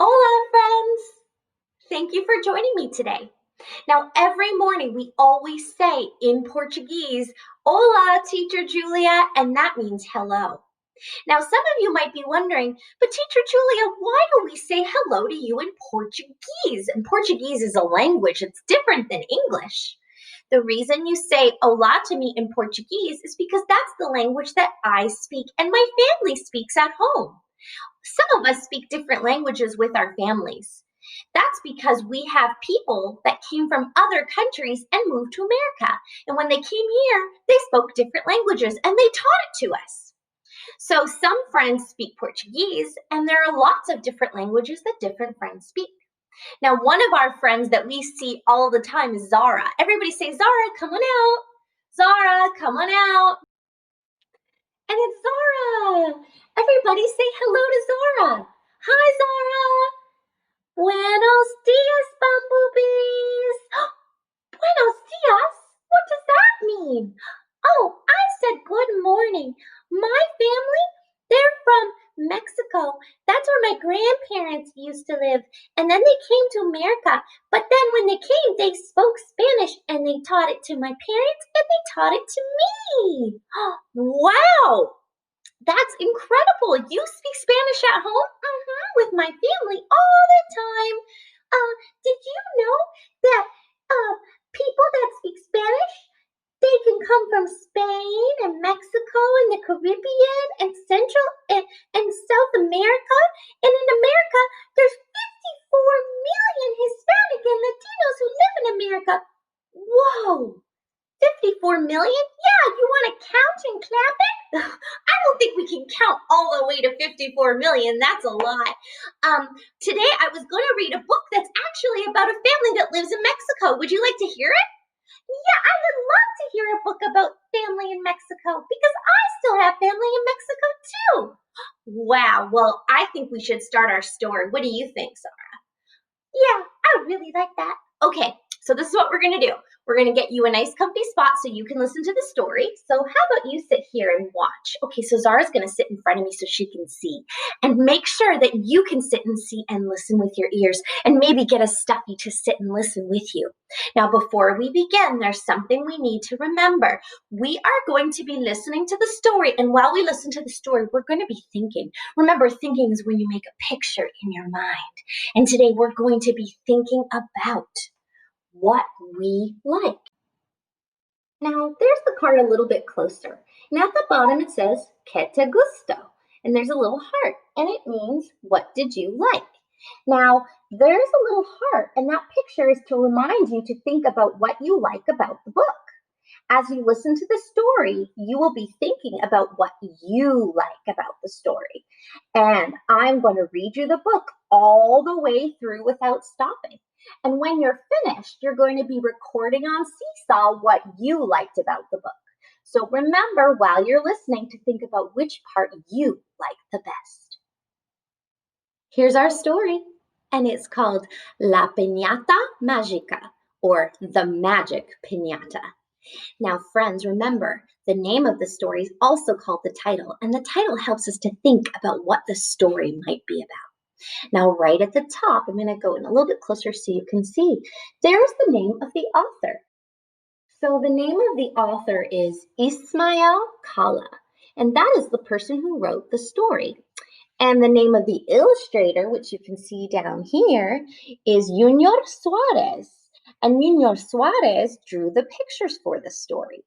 Hola, friends! Thank you for joining me today. Now, every morning we always say in Portuguese, Hola, Teacher Julia, and that means hello. Now, some of you might be wondering, but Teacher Julia, why do we say hello to you in Portuguese? And Portuguese is a language, it's different than English. The reason you say hola to me in Portuguese is because that's the language that I speak and my family speaks at home. Some of us speak different languages with our families. That's because we have people that came from other countries and moved to America. And when they came here, they spoke different languages and they taught it to us. So some friends speak Portuguese, and there are lots of different languages that different friends speak. Now, one of our friends that we see all the time is Zara. Everybody say, Zara, come on out. Zara, come on out. And it's Zara. Everybody say hello to Zara. Hi, Zara. Buenos dias, bumblebees. Buenos dias? What does that mean? Oh, I said good morning. My family, they're from Mexico. That's where my grandparents used to live. And then they came to America. But then when they came, they spoke Spanish and they taught it to my parents and they taught it to me. Wow! That's incredible. You speak Spanish at home? With my family all the time. Did you know that people that speak Spanish, they can come from Spain and Mexico and the Caribbean and Central and South America? And in America, there's 54 million Hispanic and Latinos who live in America. Whoa! 54 million? Yeah, you want to count and clap it? I don't think we can count all the way to 54 million. That's a lot. Today I was going to read a book that's actually about a family that lives in Mexico. Would you like to hear it? Yeah, I would love to hear a book about family in Mexico because I still have family in Mexico too. Wow, well, I think we should start our story. What do you think, Sarah? Yeah, I really like that. Okay, so this is what we're going to do. We're going to get you a nice comfy spot so you can listen to the story. So how about you sit here and watch? Okay, so Zara's going to sit in front of me so she can see. And make sure that you can sit and see and listen with your ears. And maybe get a stuffy to sit and listen with you. Now, before we begin, there's something we need to remember. We are going to be listening to the story. And while we listen to the story, we're going to be thinking. Remember, thinking is when you make a picture in your mind. And today we're going to be thinking about what we like. Now, there's the card a little bit closer. And at the bottom it says, ¿Qué te gusta? And there's a little heart, and it means, what did you like? Now, there's a little heart, and that picture is to remind you to think about what you like about the book. As you listen to the story, you will be thinking about what you like about the story. And I'm going to read you the book all the way through without stopping. And when you're finished, you're going to be recording on Seesaw what you liked about the book. So remember, while you're listening, to think about which part you like the best. Here's our story, and it's called La Piñata Mágica, or The Magic Pinata. Now, friends, remember, the name of the story is also called the title, and the title helps us to think about what the story might be about. Now, right at the top, I'm going to go in a little bit closer so you can see. There's the name of the author. So the name of the author is Ismael Cala, and that is the person who wrote the story. And the name of the illustrator, which you can see down here, is Junior Suarez. And Junior Suarez drew the pictures for the story.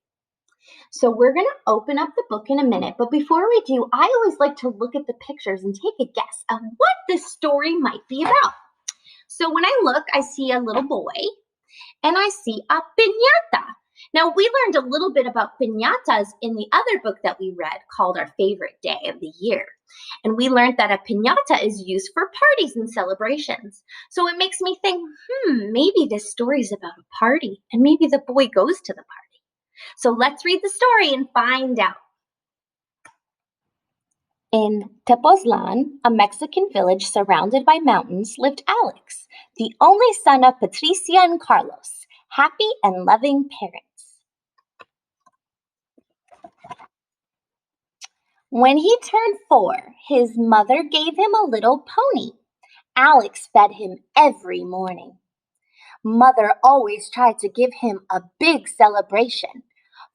So we're going to open up the book in a minute, but before we do, I always like to look at the pictures and take a guess of what this story might be about. So when I look, I see a little boy and I see a piñata. Now, we learned a little bit about piñatas in the other book that we read called Our Favorite Day of the Year. And we learned that a piñata is used for parties and celebrations. So it makes me think, maybe this story is about a party and maybe the boy goes to the party. So let's read the story and find out. In Tepoztlan, a Mexican village surrounded by mountains, lived Alex, the only son of Patricia and Carlos, happy and loving parents. When he turned 4, his mother gave him a little pony. Alex fed him every morning. Mother always tried to give him a big celebration.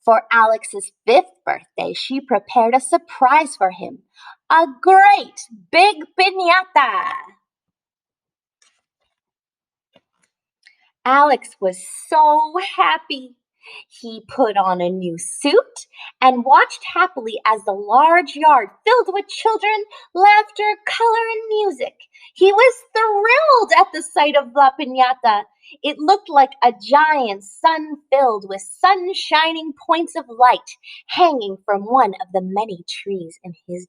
For Alex's 5th birthday, she prepared a surprise for him, a great big piñata. Alex was so happy. He put on a new suit and watched happily as the large yard filled with children, laughter, color, and music. He was thrilled at the sight of La Piñata. It looked like a giant sun filled with sun-shining points of light hanging from one of the many trees in his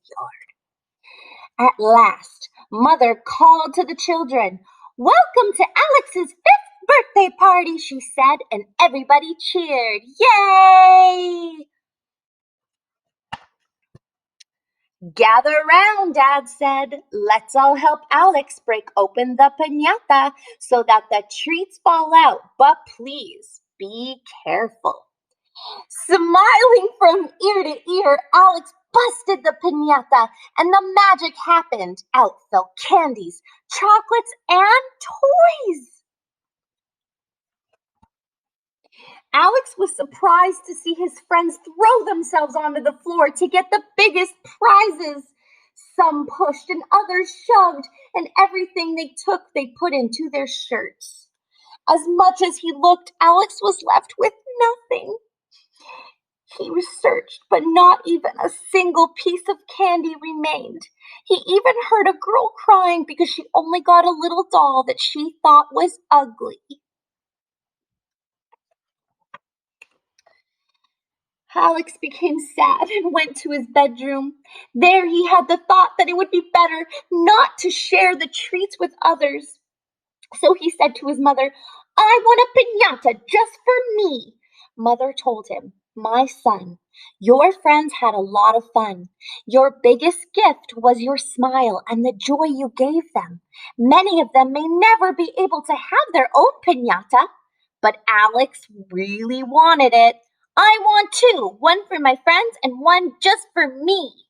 yard. At last, Mother called to the children. "Welcome to Alex's 5th birthday party," she said, and everybody cheered. Yay! "Gather round," Dad said. "Let's all help Alex break open the piñata so that the treats fall out. But please, be careful." Smiling from ear to ear, Alex busted the piñata, and the magic happened. Out fell candies, chocolates, and toys. Alex was surprised to see his friends throw themselves onto the floor to get the biggest prizes. Some pushed and others shoved, and everything they took they put into their shirts. As much as he looked, Alex was left with nothing. He researched, but not even a single piece of candy remained. He even heard a girl crying because she only got a little doll that she thought was ugly. Alex became sad and went to his bedroom. There he had the thought that it would be better not to share the treats with others. So he said to his mother, "I want a piñata just for me." Mother told him, "My son, your friends had a lot of fun. Your biggest gift was your smile and the joy you gave them. Many of them may never be able to have their own piñata, but Alex really wanted it. I want two, one for my friends and one just for me."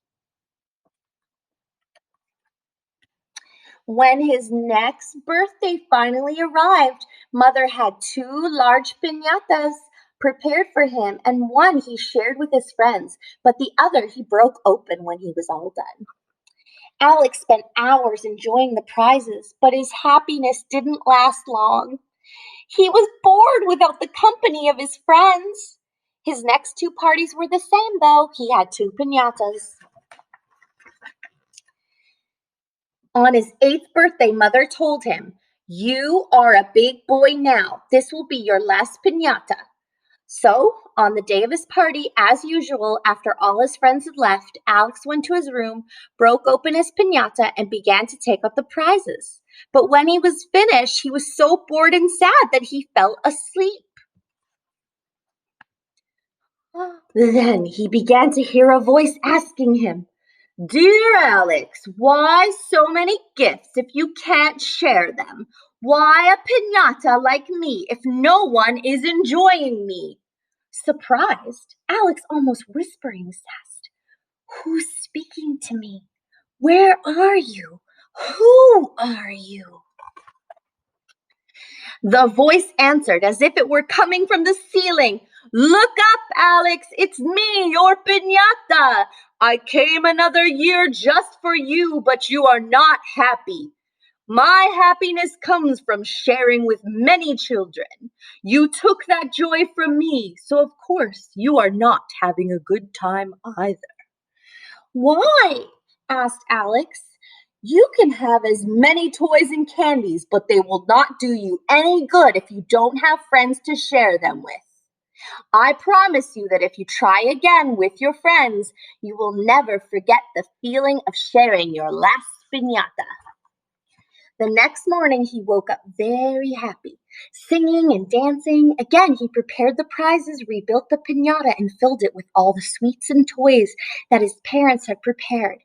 When his next birthday finally arrived, Mother had 2 large piñatas prepared for him, and one he shared with his friends, but the other he broke open when he was all done. Alex spent hours enjoying the prizes, but his happiness didn't last long. He was bored without the company of his friends. His next 2 parties were the same, though. He had 2 piñatas. On his 8th birthday, Mother told him, "You are a big boy now. This will be your last piñata." So, on the day of his party, as usual, after all his friends had left, Alex went to his room, broke open his piñata, and began to take out the prizes. But when he was finished, he was so bored and sad that he fell asleep. Then he began to hear a voice asking him, "Dear Alex, why so many gifts if you can't share them? Why a piñata like me if no one is enjoying me?" Surprised, Alex, almost whispering, asked, "Who's speaking to me? Where are you? Who are you?" The voice answered as if it were coming from the ceiling. "Look up, Alex, it's me, your piñata. I came another year just for you, but you are not happy. My happiness comes from sharing with many children. You took that joy from me, so of course you are not having a good time either." "Why?" asked Alex. "You can have as many toys and candies, but they will not do you any good if you don't have friends to share them with. I promise you that if you try again with your friends, you will never forget the feeling of sharing your last piñata." The next morning he woke up very happy, singing and dancing. Again, he prepared the prizes, rebuilt the piñata, and filled it with all the sweets and toys that his parents had prepared.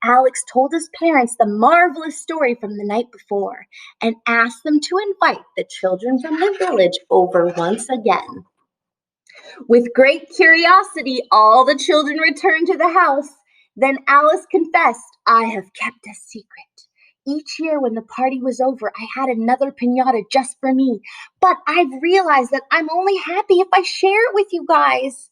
Alex told his parents the marvelous story from the night before and asked them to invite the children from the village over once again. With great curiosity, all the children returned to the house. Then Alice confessed, "I have kept a secret. Each year when the party was over, I had another piñata just for me. But I've realized that I'm only happy if I share it with you guys.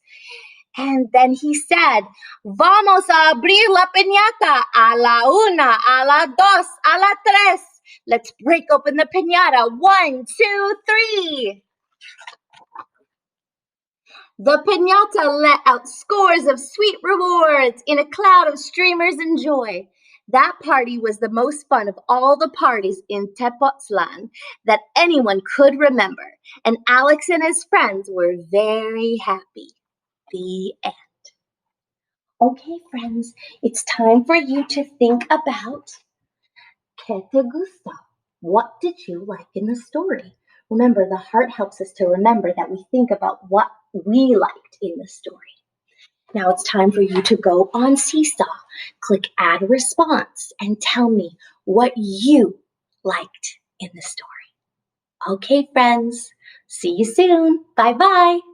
And then he said, Vamos a abrir la piñata a la una, a la dos, a la tres. Let's break open the piñata. 1, 2, 3. The piñata let out scores of sweet rewards in a cloud of streamers and joy. That party was the most fun of all the parties in Tepoztlan that anyone could remember, and Alex and his friends were very happy. The end. Okay, friends, it's time for you to think about ¿Qué te gusta? What did you like in the story? Remember, the heart helps us to remember that we think about what we liked in the story. Now it's time for you to go on Seesaw, click Add a Response, and tell me what you liked in the story. Okay, friends, see you soon. Bye-bye.